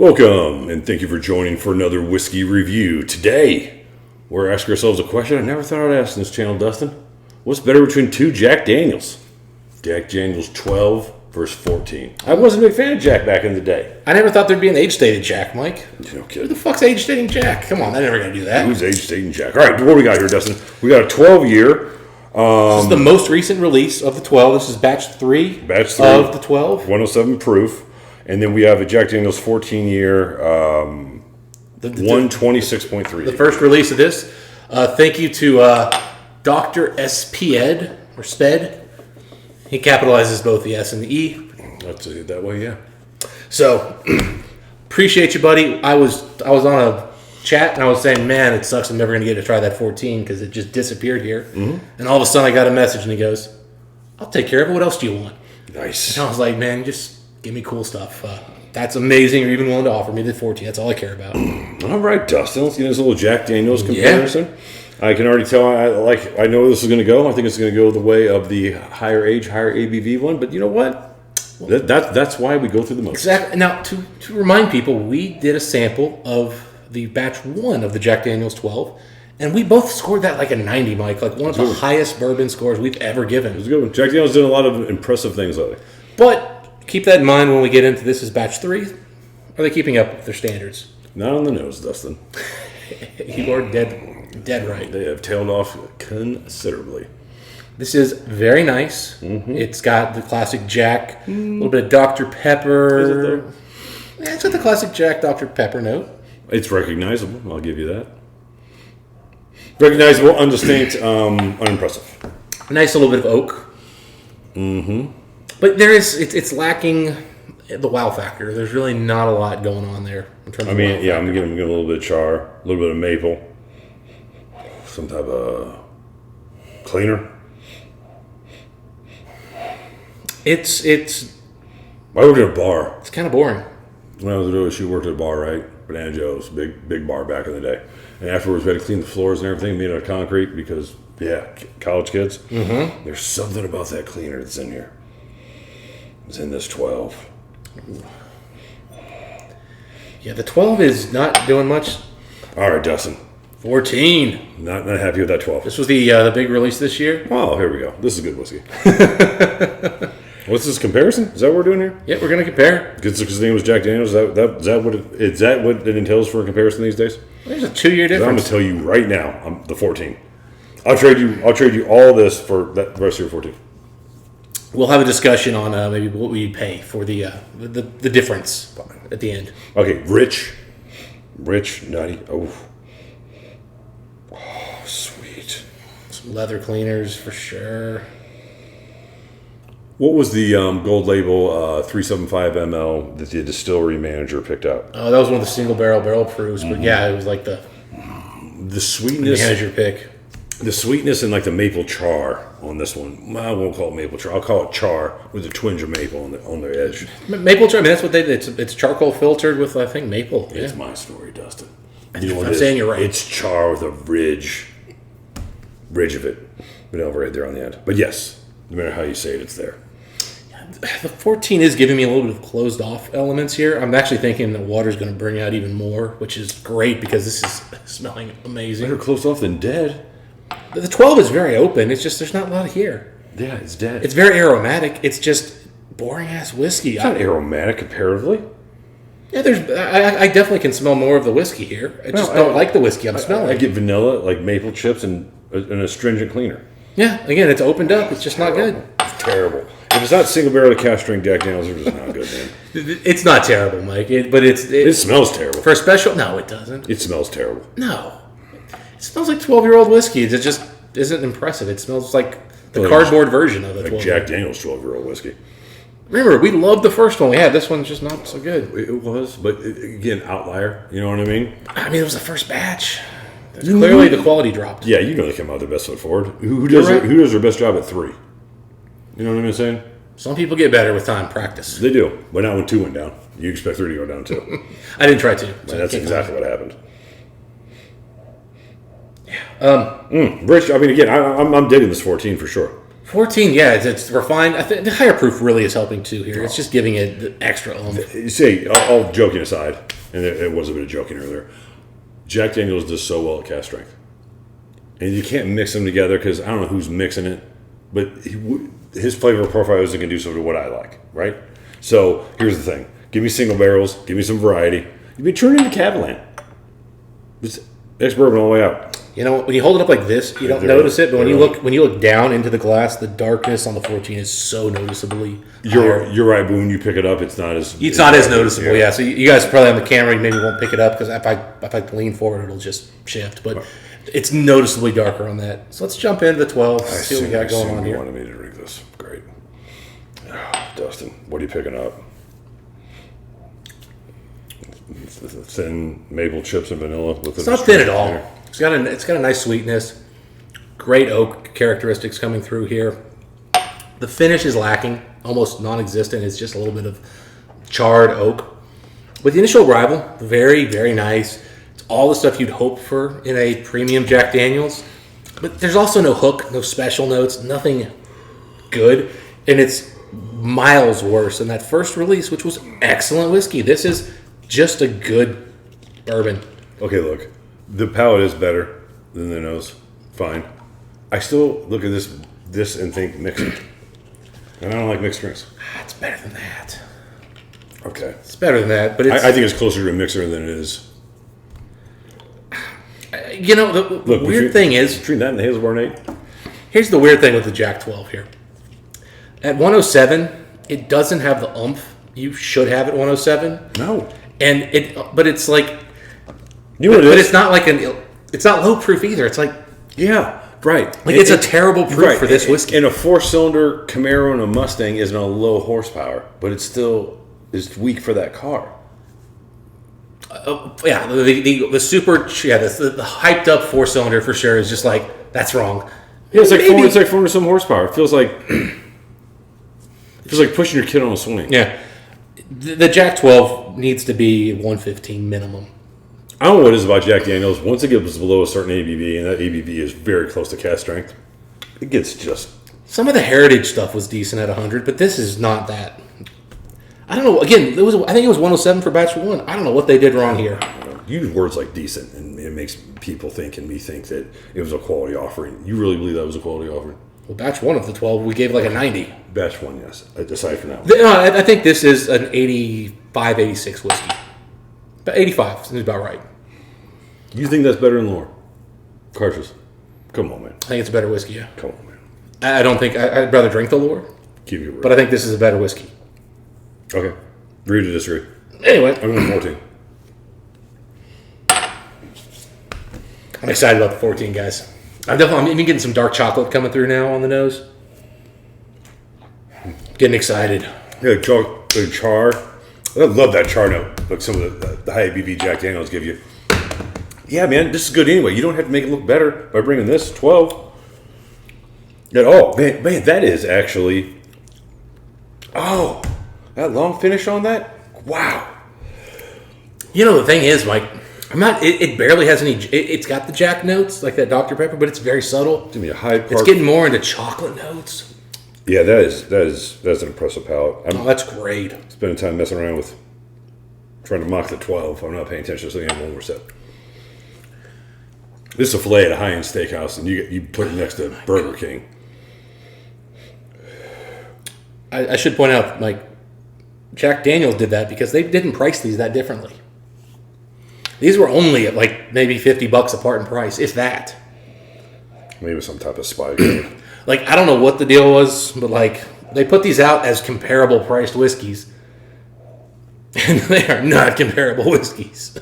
Welcome, and thank you for joining for another whiskey review. Today, we're asking ourselves a question I never thought I'd ask in this channel, Dustin. What's better between two Jack Daniels? Jack Daniels 12 versus 14. I wasn't a big fan of Jack back in the day. I never thought there'd be an age-stated Jack, Mike. No Who kidding. the fuck's age-stating Jack? Come on, they're never going to do that. Who's age-stating Jack? All right, what do we got here, Dustin? We got a 12-year. This is the most recent release of the 12. This is batch 3 Batch 3 of the 12. 107 proof. And then we have a Jack Daniels 14-year, 126.3. The first release of this. Thank you to Dr. Sped, or Sped. He capitalizes both the S and the E. Let's say it that way, yeah. So, appreciate you, buddy. I was on a chat and I was saying, man, it sucks I'm never going to get to try that 14 because it just disappeared here. Mm-hmm. And all of a sudden I got a message and he goes, I'll take care of it. What else do you want? Nice. And I was like, man, just give me cool stuff. That's amazing. You're even willing to offer me the 14. That's all I care about. All right, Dustin. Let's get this little Jack Daniels comparison. Yeah. I can already tell. I know this is going to go. I think it's going to go the way of the higher age, higher ABV one. But you know what? That's why we go through the most. Exactly. Now, to remind people, we did a sample of the batch 1 of the Jack Daniels 12, and we both scored that like a 90, Mike. Like one of the highest bourbon scores we've ever given. It was a good one. Jack Daniels did a lot of impressive things lately. But keep that in mind when we get into this. Is batch 3. Are they keeping up with their standards? Not on the nose, Dustin. You are dead right. They have tailed off considerably. This is very nice. Mm-hmm. It's got the classic Jack, a little bit of Dr. Pepper. Is it though? Yeah, it's got the classic Jack Dr. Pepper note. It's recognizable. I'll give you that. Recognizable, undistinct, unimpressive. Nice little bit of oak. Mm-hmm. But it's lacking the wow factor. There's really not a lot going on there in terms of wow factor. I'm getting a little bit of char, a little bit of maple, some type of cleaner. It's I worked at a bar. It's kind of boring. When I was at OSU, worked at a bar, right? Banana Joe's, big bar back in the day. And afterwards, we had to clean the floors and everything, made out of concrete because, college kids. Mm-hmm. There's something about that cleaner that's in here. It's in this 12. Yeah, the 12 is not doing much. All right, Dustin. 14. Not happy with that 12. This was the big release this year. Oh, here we go. This is good whiskey. What's this comparison? Is that what we're doing here? Yeah, we're going to compare. Because his name was Jack Daniels. Is that what it entails for a comparison these days? There's a 2-year difference. I'm going to tell you right now, I'm the 14. I'll trade you all this for that rest of your 14. We'll have a discussion on maybe what we pay for the difference at the end. Okay, rich, nutty. Oh, sweet. Some leather cleaners for sure. What was the gold label 375 ml that the distillery manager picked out? Oh, that was one of the single barrel proofs. But yeah, it was like the sweetness manager pick. The sweetness and like the maple char on this one. I won't call it maple char. I'll call it char with a twinge of maple on the edge. Maple char. I mean, that's what they did. It's charcoal filtered with, I think, maple. It's my story, Dustin. I'm saying you're right. It's char with a ridge of it, right there on the end. But yes, no matter how you say it, it's there. The 14 is giving me a little bit of closed off elements here. I'm actually thinking the water's going to bring out even more, which is great because this is smelling amazing. Better closed off than dead. The 12 is very open. It's just there's not a lot here. Yeah, it's dead. It's very aromatic. It's just boring ass whiskey. It's not aromatic comparatively. Yeah, I definitely can smell more of the whiskey here. I just don't like the whiskey I'm smelling. I get vanilla, like maple chips, and an astringent cleaner. Yeah, again, it's opened up. It's just not good. It's terrible. If it's not single barrel cast strength Jack Daniels, they're just not good, man. It's not terrible, Mike. It smells terrible. For a special, no, it doesn't. It smells terrible. No. It smells like 12-year-old whiskey. It just isn't impressive. It smells like the cardboard version of it. Like Jack Daniels 12-year-old whiskey. Remember, we loved the first one we had. This one's just not so good. It was, but again, outlier. You know what I mean? I mean, it was the first batch. Clearly, the quality dropped. Yeah, you know they come out their best foot forward. Who does their best job at 3? You know what I'm saying? Some people get better with time, practice. They do, but not when 2 went down. You expect 3 to go down too. I didn't try to. So that's exactly what happened. Rich. I mean, again, I'm digging this 14 for sure. 14, yeah, it's refined. I think the higher proof really is helping too here. It's just giving it the extra oomph. You see, all joking aside, and it was a bit of joking earlier, Jack Daniels does so well at cast strength. And you can't mix them together because I don't know who's mixing it, but his flavor profile isn't going to do so to what I like, right? So here's the thing. Give me single barrels. Give me some variety. You've been turning into Catalan. It's ex-bourbon all the way out. You know, when you hold it up like this, you don't notice it, but when you look down into the glass, the darkness on the 14 is so noticeably higher. You're right, but when you pick it up, it's not as noticeable. Yeah. So you guys probably on the camera, you maybe won't pick it up because if I lean forward, it'll just shift. But it's noticeably darker on that. So let's jump into the 12. See what we got going on you here. Wanted me to drink this. Great, Dustin. What are you picking up? Thin maple chips and vanilla. It's not thin at all. It's got a nice sweetness. Great oak characteristics coming through here. The finish is lacking, almost non-existent. It's just a little bit of charred oak. With the initial arrival, very, very nice. It's all the stuff you'd hope for in a premium Jack Daniels. But there's also no hook, no special notes, nothing good. And it's miles worse than that first release, which was excellent whiskey. This is just a good bourbon. Okay, look. The palate is better than the nose. Fine. I still look at this and think mixed. And I don't like mixed drinks. It's better than that. Okay. It's better than that, but it's... I think it's closer to a mixer than it is. You know, the weird thing is... Between that and the Hazelbarn 8. Here's the weird thing with the Jack 12 here. At 107, it doesn't have the oomph you should have at 107. No. But it's like... You know what it is? But it's not like it's not low proof either. It's like... Yeah, right. Like it's a terrible proof for this whiskey. And a 4-cylinder Camaro and a Mustang isn't a low horsepower, but it still is weak for that car. Yeah, the super... Yeah, the hyped up 4-cylinder for sure is just like, that's wrong. Yeah, it's like 400 some horsepower. It feels like pushing your kid on a swing. Yeah. The Jack 12 needs to be 115 minimum. I don't know what it is about Jack Daniels. Once it gets below a certain ABV, and that ABV is very close to cast strength, it gets just... Some of the heritage stuff was decent at 100, but this is not that. I don't know. Again, I think it was 107 for batch 1. I don't know what they did wrong here. You use words like decent, and it makes people think, and me think, that it was a quality offering. You really believe that was a quality offering? Well, batch 1 of the 12, we gave like a 90. Batch 1, yes. Aside from that one. No, I think this is an 85, 86 whiskey. But 85 is about right. You think that's better than Lore? Cartridge. Come on, man. I think it's a better whiskey, yeah. Come on, man. I don't think... I'd rather drink the Lore. Give you a but I think this is a better whiskey. Okay. Agree to disagree. Anyway. I'm going 14. I'm excited about the 14, guys. I'm even getting some dark chocolate coming through now on the nose. Getting excited. Yeah, char. I love that char note. Like some of the high ABV Jack Daniels give you. Yeah, man, this is good anyway. You don't have to make it look better by bringing this 12. Oh, man, that is actually... Oh, that long finish on that? Wow. You know, the thing is, Mike, it barely has any... It's got the Jack notes, like that Dr. Pepper, but it's very subtle. Give me a Hyde Park. It's getting more into chocolate notes. Yeah, that's an impressive palate. That's great. Spending time messing around with... Trying to mock the 12. I'm not paying attention to something I'm one more step. This is a filet at a high-end steakhouse, and you put it next to Burger King. I should point out, like, Jack Daniels did that because they didn't price these that differently. These were only at, like, maybe $50 apart in price, if that. Maybe some type of spy code. Like, I don't know what the deal was, but, like, they put these out as comparable priced whiskeys. And they are not comparable whiskeys.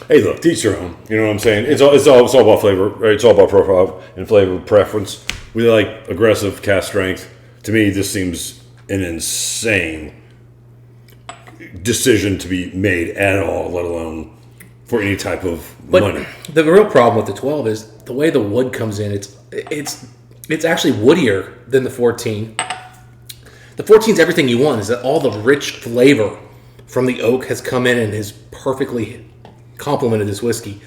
Hey, look, teach your own. You know what I'm saying? It's all about flavor, right? It's all about profile and flavor preference. We like aggressive cast strength. To me, this seems an insane decision to be made at all, let alone for any type of money. The real problem with the 12 is the way the wood comes in. It's actually woodier than the 14. The 14 is everything you want. Is that all the rich flavor from the oak has come in and has perfectly complemented this whiskey.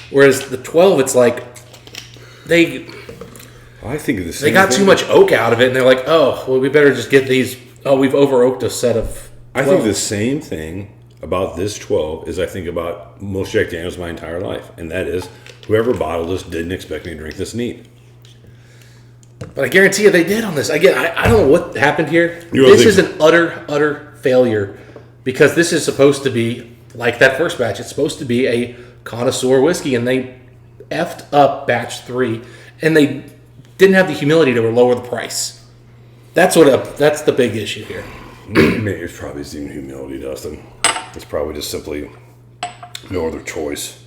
Whereas the 12, it's like I think of the same They got thing. too much oak out of it, and they're like, oh, well, we better just get these. Oh, we've over oaked a set of. 12. I think the same thing about this 12 as I think about most Jack Daniels my entire life, and that is whoever bottled this didn't expect me to drink this neat. But I guarantee you they did on this. Again, I don't know what happened here. You don't This think is an utter failure because this is supposed to be like that first batch. It's supposed to be a connoisseur whiskey, and they effed up batch 3, and they didn't have the humility to lower the price. That's the big issue here. Maybe it's probably isn't even humility, Dustin. It's probably just simply no other choice.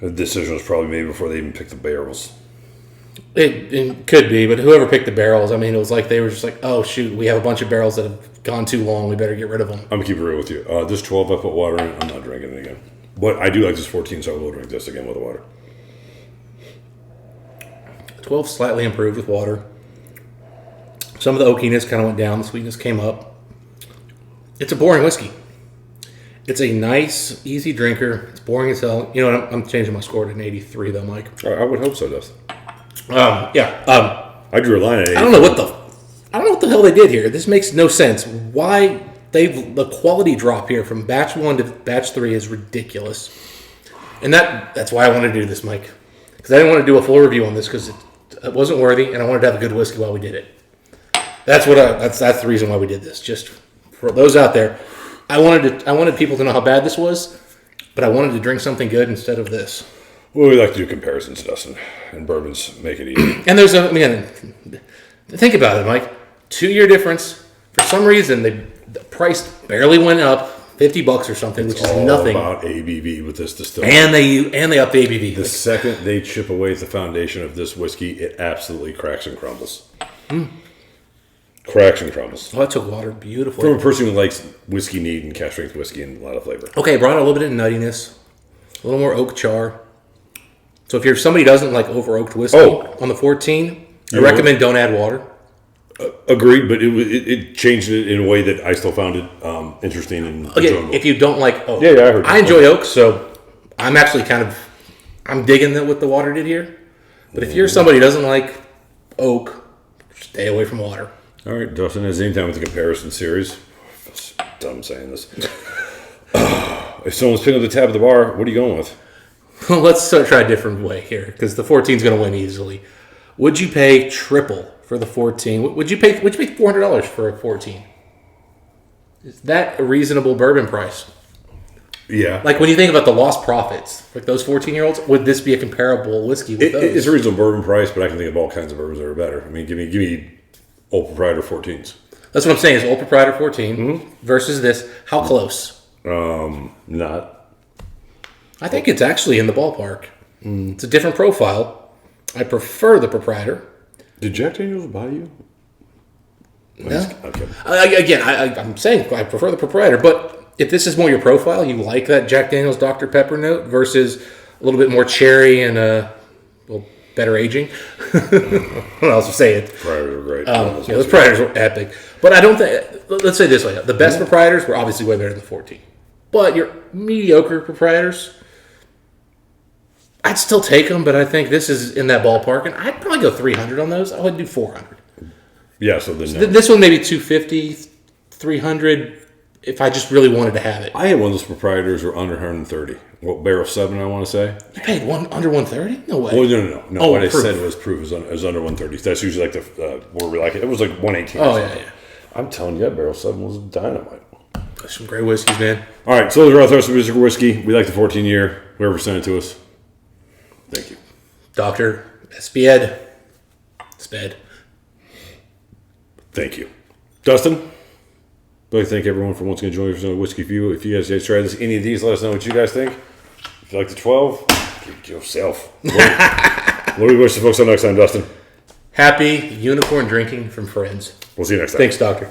The decision was probably made before they even picked the barrels. It could be, but whoever picked the barrels, I mean, it was like they were just like, oh, shoot, we have a bunch of barrels that have gone too long. We better get rid of them. I'm going to keep it real with you. This 12, I put water in it. I'm not drinking it again. But I do like this 14, so I will drink this again with the water. 12 slightly improved with water. Some of the oakiness kind of went down. The sweetness came up. It's a boring whiskey. It's a nice, easy drinker. It's boring as hell. You know what? I'm changing my score to an 83, though, Mike. I would hope so, Dustin. Yeah. I drew a line at 80. I don't know what the hell they did here. This makes no sense. Why the quality drop here from batch 1 to batch 3 is ridiculous. And that's why I wanted to do this, Mike. Because I didn't want to do a full review on this because it wasn't worthy, and I wanted to have a good whiskey while we did it. That's the reason why we did this. Just for those out there, I wanted people to know how bad this was, but I wanted to drink something good instead of this. Well, we like to do comparisons, Dustin, and bourbons make it easy. And there's think about it, Mike. 2-year difference. For some reason, the price barely went up, $50 or something, which is All nothing. about ABV with this distillery. And they upped the ABV. The second they chip away at the foundation of this whiskey, it absolutely cracks and crumbles. Cracks and crumbles. Oh, that took water beautifully. From a person who likes whiskey neat and cask strength whiskey and a lot of flavor. Okay, brought a little bit of nuttiness, a little more oak char. So if you're somebody who doesn't like over oaked whiskey on the 14, I recommend don't add water. Agreed, but it changed it in a way that I still found it interesting and enjoyable. If you don't like oak, Yeah, I heard I enjoy oak, so I'm actually I'm digging what the water did here. But if you're somebody who doesn't like oak, stay away from water. All right, Dustin, as anytime with the comparison series, it's dumb saying this. If someone's picking up the tab at the bar, what are you going with? Well, let's try a different way here because the 14 is going to win easily. Would you pay triple for the 14? Would you pay $400 for a 14? Is that a reasonable bourbon price? Yeah. Like when you think about the lost profits, like those 14-year-olds, would this be a comparable whiskey with those? It's a reasonable bourbon price, but I can think of all kinds of bourbons that are better. I mean, give me Old Proprietor 14s. That's what I'm saying is Old Proprietor 14 versus this. How close? Not. I think it's actually in the ballpark. It's a different profile. I prefer the Proprietor. Did Jack Daniels buy you? No. Okay. I'm saying I prefer the Proprietor, but if this is more your profile, you like that Jack Daniels Dr. Pepper note versus a little bit more cherry and a little better aging. What else to say it? Proprietors are great. Those Proprietors were epic. But I don't think, let's say it this way, the best Proprietors were obviously way better than the 14. But your mediocre Proprietors, I'd still take them, but I think this is in that ballpark, and I'd probably go 300 on those. I would do 400. Yeah, so then no. This one maybe 250, 300, if I just really wanted to have it. I had one of those proprietors were under 130. What, barrel 7, I want to say? You paid under 130? No way. Well, no. Oh, What I proof. said was proof is under 130. That's usually like the where we like it. It was like 118. Oh, yeah. I'm telling you, that barrel 7 was dynamite. That's some great whiskeys, man. All right, so those are our Thirsty Musical Whiskey. We like the 14-year. Whoever sent it to us, thank you. Dr. Sped. Thank you. Dustin, I'd like to thank everyone for once again joining us on Whiskey View. If you guys tried this, any of these, let us know what you guys think. If you like the 12, keep it yourself. What do we wish the folks on next time, Dustin? Happy unicorn drinking from friends. We'll see you next time. Thanks, Doctor.